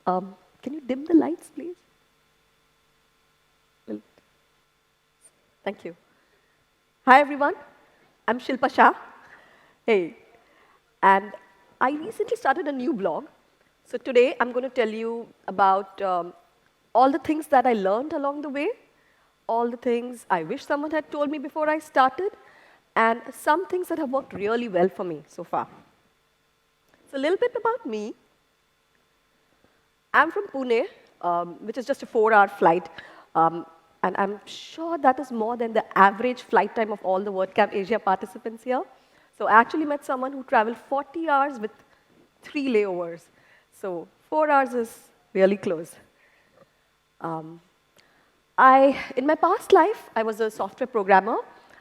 Can you dim the lights, please? Well, thank you. Hi, everyone. I'm Shilpa Shah. Hey. And I recently started a new blog. So today, I'm going to tell you about all the things that I learned along the way, all the things I wish someone had told me before I started, and some things that have worked really well for me so far. So a little bit about me. I'm from Pune, which is just a 4-hour flight. And I'm sure that is more than the average flight time of all the WordCamp Asia participants here. So I actually met someone who traveled 40 hours with 3 layovers. So 4 hours is really close. In my past life, I was a software programmer.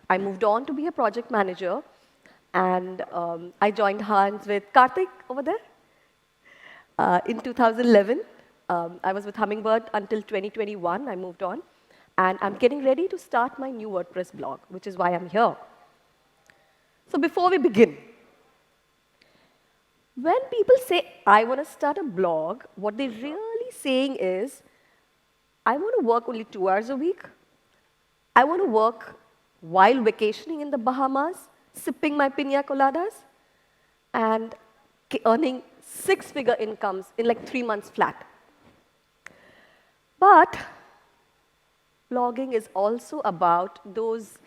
I moved on to be a project manager. And I joined hands with Karthik over there. In 2011, I was with Hummingbird until 2021. I moved on. And I'm getting ready to start my new WordPress blog, which is why I'm here. So before we begin, when people say, I want to start a blog, what they're really saying is, I want to work only 2 hours a week. I want to work while vacationing in the Bahamas, sipping my piña coladas, and earning 6-figure incomes in like 3 months flat. But blogging is also about those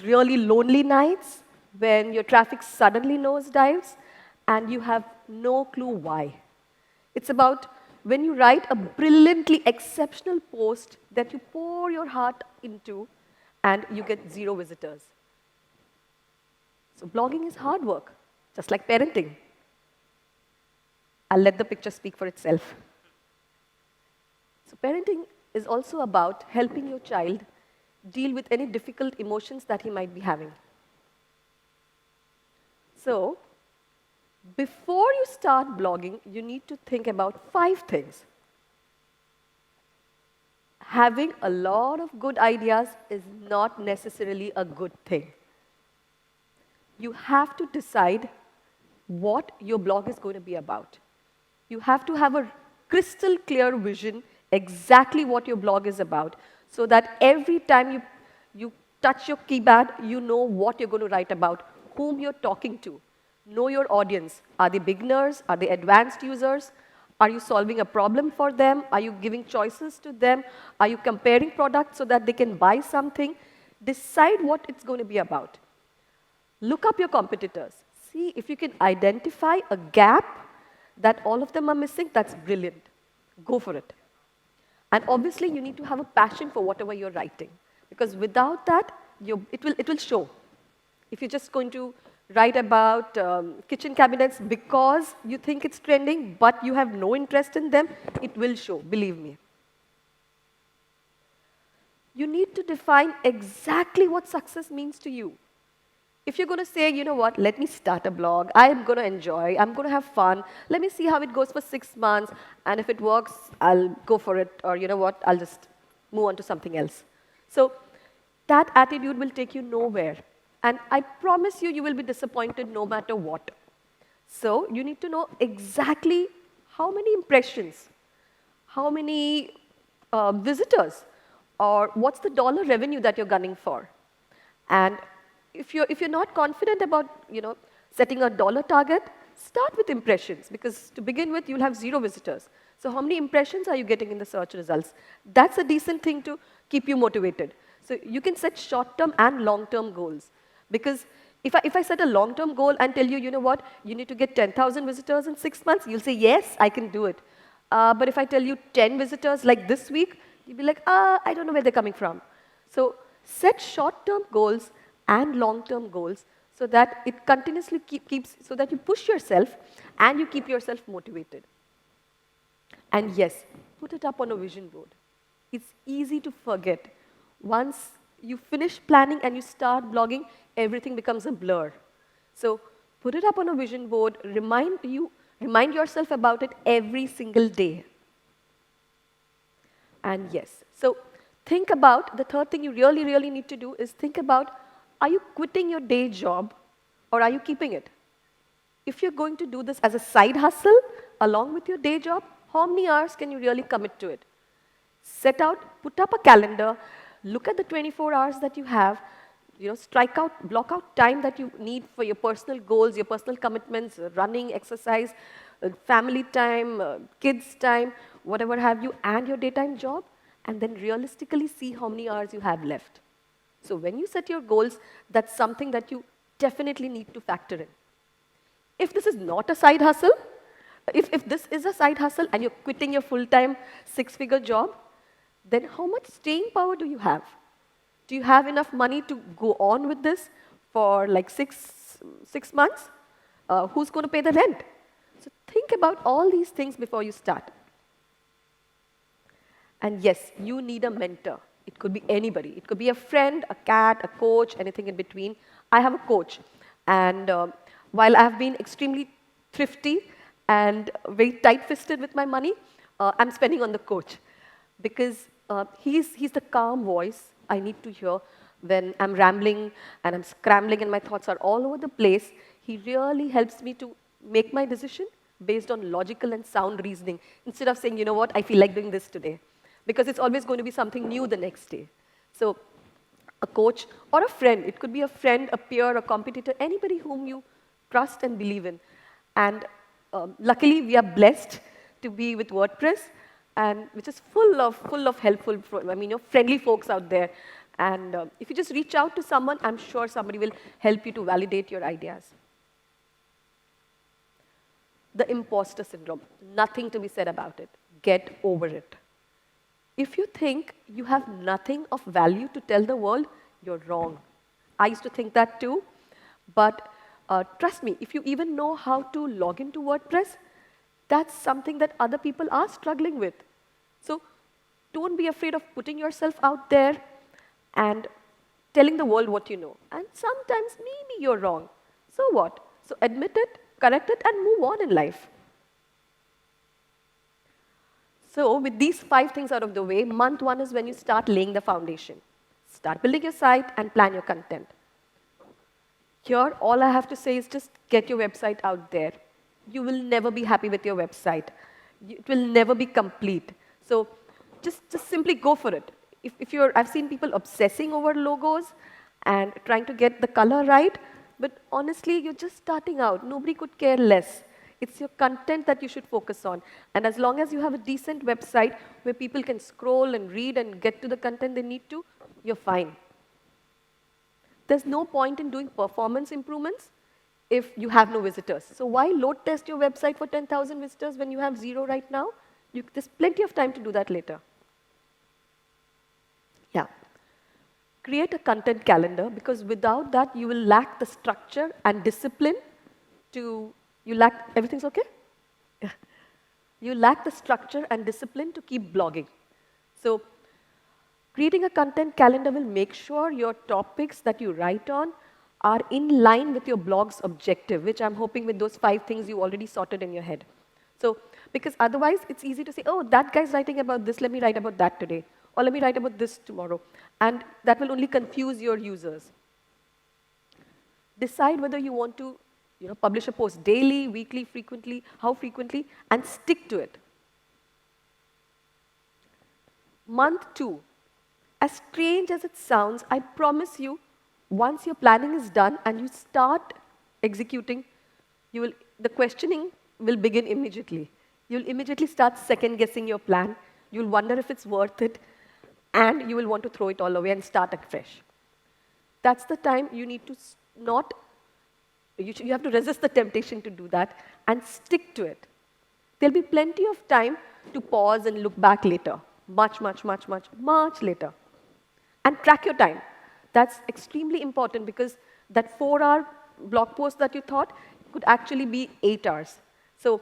really lonely nights when your traffic suddenly nosedives and you have no clue why. It's about when you write a brilliantly exceptional post that you pour your heart into and you get 0 visitors. So blogging is hard work, just like parenting. I'll let the picture speak for itself. So parenting is also about helping your child deal with any difficult emotions that he might be having. So before you start blogging, you need to think about 5 things. Having a lot of good ideas is not necessarily a good thing. You have to decide what your blog is going to be about. You have to have a crystal clear vision exactly what your blog is about, so that every time you touch your keypad, you know what you're going to write about, whom you're talking to. Know your audience. Are they beginners? Are they advanced users? Are you solving a problem for them? Are you giving choices to them? Are you comparing products so that they can buy something? Decide what it's going to be about. Look up your competitors. See if you can identify a gap that all of them are missing. That's brilliant. Go for it. And obviously, you need to have a passion for whatever you're writing, because without that, it will show. If you're just going to write about kitchen cabinets because you think it's trending, but you have no interest in them, it will show, believe me. You need to define exactly what success means to you. If you're going to say, you know what, let me start a blog, I'm going to enjoy, I'm going to have fun, let me see how it goes for 6 months, and if it works, I'll go for it, or you know what, I'll just move on to something else. So that attitude will take you nowhere. And I promise you, you will be disappointed no matter what. So you need to know exactly how many impressions, how many visitors, or what's the dollar revenue that you're gunning for. And if you're not confident about setting a dollar target, start with impressions, because to begin with, you'll have 0 visitors. So how many impressions are you getting in the search results? That's a decent thing to keep you motivated. So you can set short-term and long-term goals. Because if I set a long-term goal and tell you, you know what, you need to get 10,000 visitors in 6 months, you'll say, yes, I can do it. But if I tell you 10 visitors like this week, you'll be like, I don't know where they're coming from. So set short-term goals and long-term goals so that it continuously keeps, so that you push yourself and you keep yourself motivated. And yes, put it up on a vision board. It's easy to forget. Once you finish planning and you start blogging, everything becomes a blur. So put it up on a vision board, remind yourself about it every single day. And yes, so think about, the third thing you really, really need to do is think about, are you quitting your day job or are you keeping it? If you're going to do this as a side hustle along with your day job, How many hours can you really commit to it? Set out, put up a calendar, look at the 24 hours that you have, strike out, block out time that you need for your personal goals, your personal commitments, running, exercise, family time, kids time, whatever have you, and your daytime job, and then realistically see how many hours you have left. So when you set your goals, that's something that you definitely need to factor in. If this is not a side hustle, if this is a side hustle and you're quitting your full-time six-figure job, then how much staying power do you have? Do you have enough money to go on with this for like six months? Who's going to pay the rent? So think about all these things before you start. And yes, you need a mentor. It could be anybody. It could be a friend, a cat, a coach, anything in between. I have a coach. And while I have been extremely thrifty and very tight-fisted with my money, I'm spending on the coach. Because he's the calm voice I need to hear when I'm rambling and I'm scrambling and my thoughts are all over the place. He really helps me to make my decision based on logical and sound reasoning, instead of saying, you know what, I feel like doing this today. Because it's always going to be something new the next day. So a coach or a friend, it could be a friend, a peer, a competitor, anybody whom you trust and believe in. And luckily, we are blessed to be with WordPress, and which is full of helpful, friendly folks out there. And if you just reach out to someone, I'm sure somebody will help you to validate your ideas. The imposter syndrome, nothing to be said about it. Get over it. If you think you have nothing of value to tell the world, you're wrong. I used to think that too, but trust me, if you even know how to log into WordPress, that's something that other people are struggling with. So don't be afraid of putting yourself out there and telling the world what you know. And sometimes maybe you're wrong. So what? So admit it, correct it, and move on in life. So with these 5 things out of the way, month 1 is when you start laying the foundation. Start building your site and plan your content. Here, all I have to say is just get your website out there. You will never be happy with your website. It will never be complete. So just simply go for it. I've seen people obsessing over logos and trying to get the color right, but honestly, you're just starting out. Nobody could care less. It's your content that you should focus on. And as long as you have a decent website where people can scroll and read and get to the content they need to, you're fine. There's no point in doing performance improvements if you have no visitors. So why load test your website for 10,000 visitors when you have 0 right now? There's plenty of time to do that later. Yeah. Create a content calendar, because without that, you will lack the structure and discipline everything's okay? Yeah. You lack the structure and discipline to keep blogging. So creating a content calendar will make sure your topics that you write on are in line with your blog's objective, which I'm hoping with those 5 things you already sorted in your head. So, because otherwise it's easy to say, oh, that guy's writing about this, let me write about that today. Or let me write about this tomorrow. And that will only confuse your users. Decide whether you want to publish a post daily, weekly, frequently, how frequently, and stick to it. Month 2. As strange as it sounds, I promise you, once your planning is done and you start executing, the questioning will begin immediately. You'll immediately start second-guessing your plan. You'll wonder if it's worth it, and you will want to throw it all away and start afresh. That's the time you need to you have to resist the temptation to do that and stick to it. There'll be plenty of time to pause and look back later, much later. And track your time. That's extremely important, because that 4-hour blog post that you thought could actually be 8 hours. So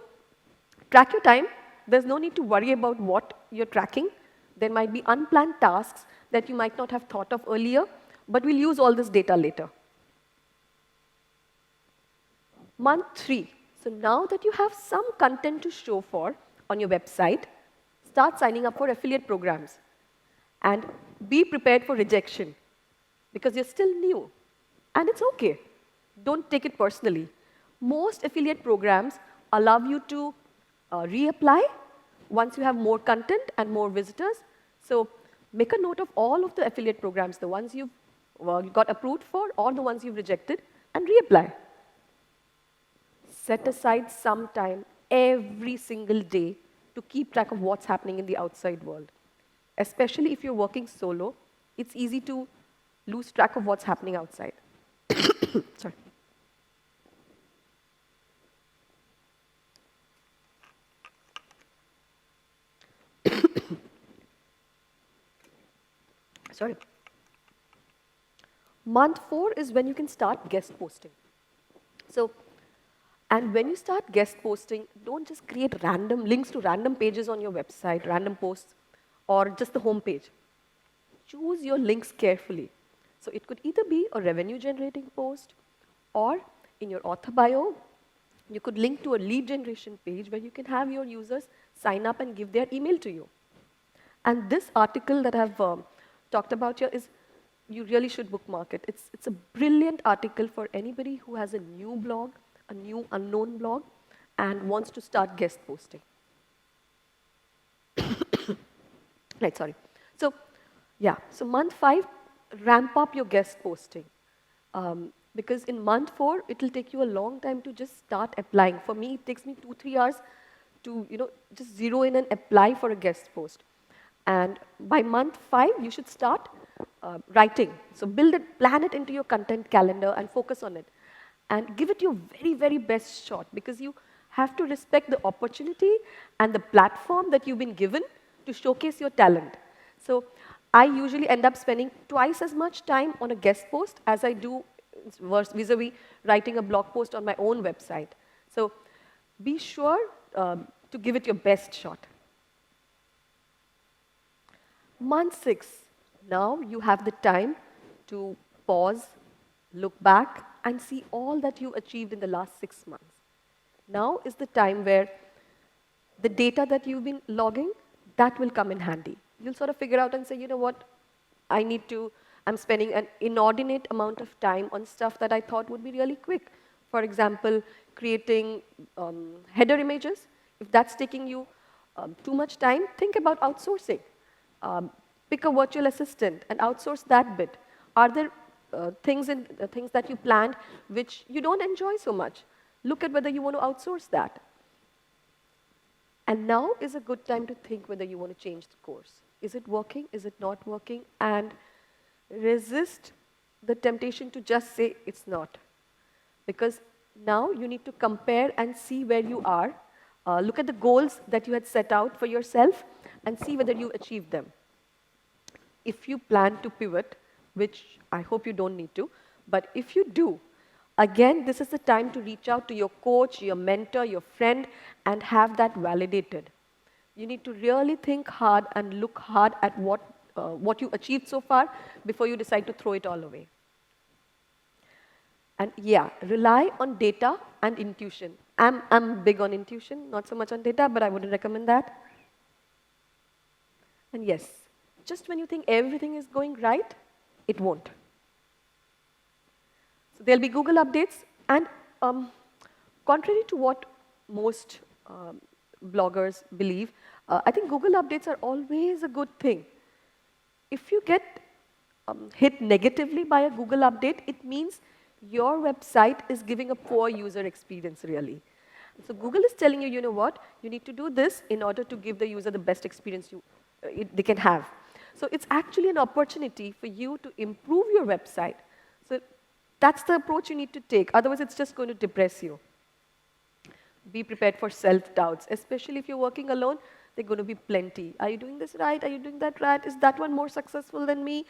track your time. There's no need to worry about what you're tracking. There might be unplanned tasks that you might not have thought of earlier, but we'll use all this data later. Month 3. So now that you have some content to show for on your website, start signing up for affiliate programs. And be prepared for rejection, because you're still new. And it's okay. Don't take it personally. Most affiliate programs allow you to reapply once you have more content and more visitors, so make a note of all of the affiliate programs, the ones you've got approved for or the ones you've rejected, and reapply. Set aside some time every single day to keep track of what's happening in the outside world. Especially if you're working solo, it's easy to lose track of what's happening outside. Sorry. Sorry. Month 4 is when you can start guest posting. So, and when you start guest posting, don't just create random links to random pages on your website, random posts, or just the home page. Choose your links carefully. So it could either be a revenue generating post, or in your author bio, you could link to a lead generation page where you can have your users sign up and give their email to you. And this article that I've talked about here is, you really should bookmark it. It's a brilliant article for anybody who has a new blog, a new unknown blog, and wants to start guest posting. Right, sorry. So, yeah, so month 5, ramp up your guest posting. Because in month 4, it'll take you a long time to just start applying. For me, it takes me 2-3 hours to, just zero in and apply for a guest post. And by month 5, you should start writing. So build it, plan it into your content calendar and focus on it. And give it your very, very best shot, because you have to respect the opportunity and the platform that you've been given to showcase your talent. So I usually end up spending twice as much time on a guest post as I do vis-a-vis writing a blog post on my own website. So be sure to give it your best shot. Month 6, now you have the time to pause, look back, and see all that you achieved in the last 6 months. Now is the time where the data that you've been logging, that will come in handy. You'll sort of figure out and say, you know what, I'm spending an inordinate amount of time on stuff that I thought would be really quick. For example, creating header images. If that's taking you too much time, think about outsourcing. Pick a virtual assistant and outsource that bit. Are there things that you planned which you don't enjoy so much? Look at whether you want to outsource that. And now is a good time to think whether you want to change the course. Is it working? Is it not working? And resist the temptation to just say it's not. Because now you need to compare and see where you are. Look at the goals that you had set out for yourself and see whether you achieved them. If you plan to pivot, which I hope you don't need to, but if you do, again, this is the time to reach out to your coach, your mentor, your friend, and have that validated. You need to really think hard and look hard at what you achieved so far before you decide to throw it all away. And yeah, rely on data and intuition. I'm big on intuition, not so much on data, but I wouldn't recommend that. And yes, just when you think everything is going right, it won't. So there'll be Google updates, and contrary to what most bloggers believe, I think Google updates are always a good thing. If you get hit negatively by a Google update, it means your website is giving a poor user experience, really. So Google is telling you, you know what, you need to do this in order to give the user the best experience they can have. So it's actually an opportunity for you to improve your website. So that's the approach you need to take. Otherwise, it's just going to depress you. Be prepared for self-doubts, especially if you're working alone. There are going to be plenty. Are you doing this right? Are you doing that right? Is that one more successful than me?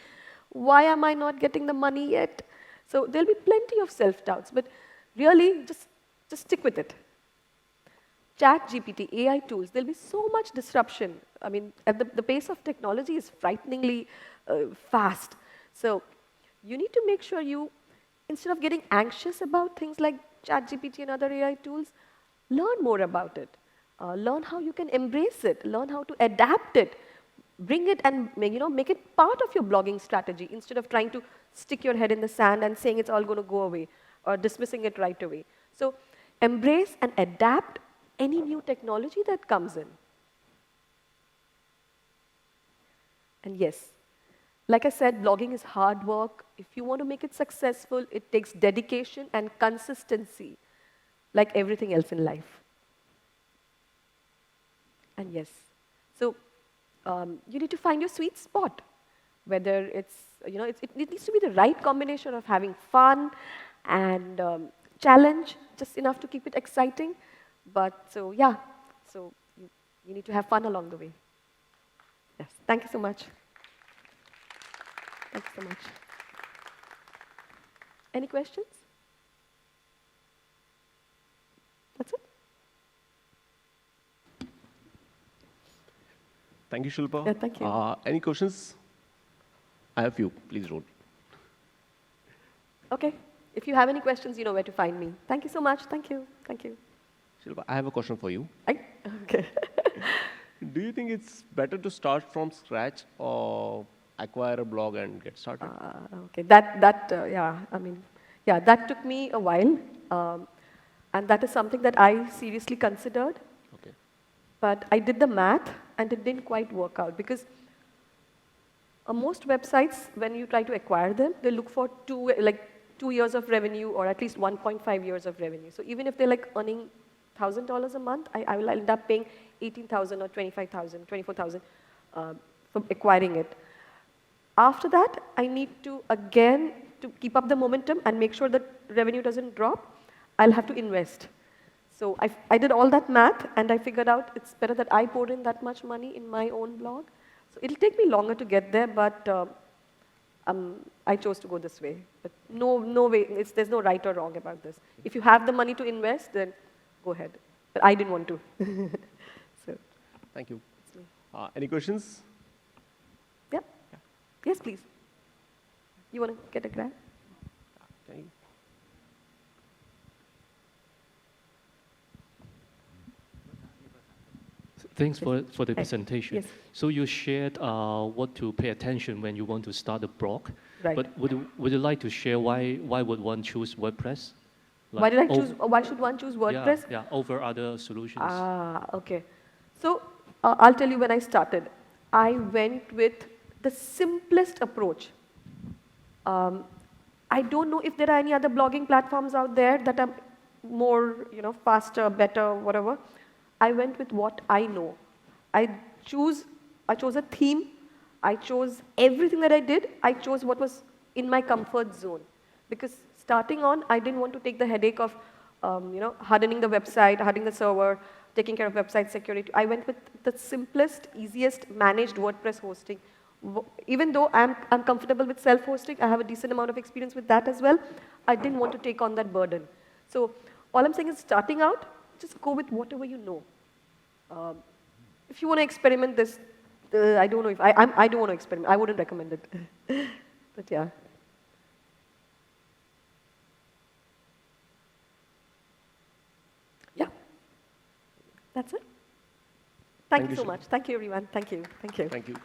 Why am I not getting the money yet? So there'll be plenty of self-doubts, but really, just stick with it. ChatGPT, AI tools, there'll be so much disruption. I mean, at the pace of technology is frighteningly fast. So you need to make sure you, instead of getting anxious about things like ChatGPT and other AI tools, learn more about it. Learn how you can embrace it. Learn how to adapt it. Bring it and make it part of your blogging strategy instead of trying to stick your head in the sand and saying it's all going to go away or dismissing it right away. So embrace and adapt any new technology that comes in. And yes, like I said, blogging is hard work. If you want to make it successful, it takes dedication and consistency, like everything else in life. And yes, so you need to find your sweet spot, whether it's, it needs to be the right combination of having fun and challenge, just enough to keep it exciting. But so, yeah, so you need to have fun along the way. Yes, thank you so much. Thank you so much. Any questions? That's it? Thank you, Shilpa. Yeah, thank you. Any questions? I have few. Please roll. Okay. If you have any questions, you know where to find me. Thank you so much. Thank you. Thank you. Shilpa, I have a question for you. Okay. Do you think it's better to start from scratch or acquire a blog and get started? Okay. Yeah, I mean, yeah, that took me a while. And that is something that I seriously considered. Okay. But I did the math, and it didn't quite work out because most websites, when you try to acquire them, they look for 2 years of revenue or at least 1.5 years of revenue. So even if they're like earning $1,000 a month, I will end up paying 18,000 or 25,000, 24,000 for acquiring it. After that, I need to, again, to keep up the momentum and make sure that revenue doesn't drop, I'll have to invest. So I did all that math, and I figured out it's better that I pour in that much money in my own blog. So it'll take me longer to get there, but I chose to go this way. But no way, there's no right or wrong about this. If you have the money to invest, then go ahead. But I didn't want to. So. Thank you. Any questions? Yeah. Yes, please. You want to get a grab? Thank you. Thanks for the presentation. Yes. So you shared what to pay attention when you want to start a blog. Right. But would you like to share why would one choose WordPress? Why should one choose WordPress? Yeah, over other solutions. Okay. So I'll tell you when I started. I went with the simplest approach. I don't know if there are any other blogging platforms out there that are more, faster, better, whatever. I went with what I know. I chose a theme. I chose everything that I did. I chose what was in my comfort zone. Because starting on, I didn't want to take the headache of, hardening the website, hardening the server, taking care of website security. I went with the simplest, easiest managed WordPress hosting. Even though I'm comfortable with self-hosting, I have a decent amount of experience with that as well, I didn't want to take on that burden. So all I'm saying is starting out, just go with whatever you know. If you want to experiment this, I don't know if, I don't want to experiment. I wouldn't recommend it. But yeah. Yeah. That's it. Thank you so much. Thank you, everyone. Thank you. Thank you. Thank you.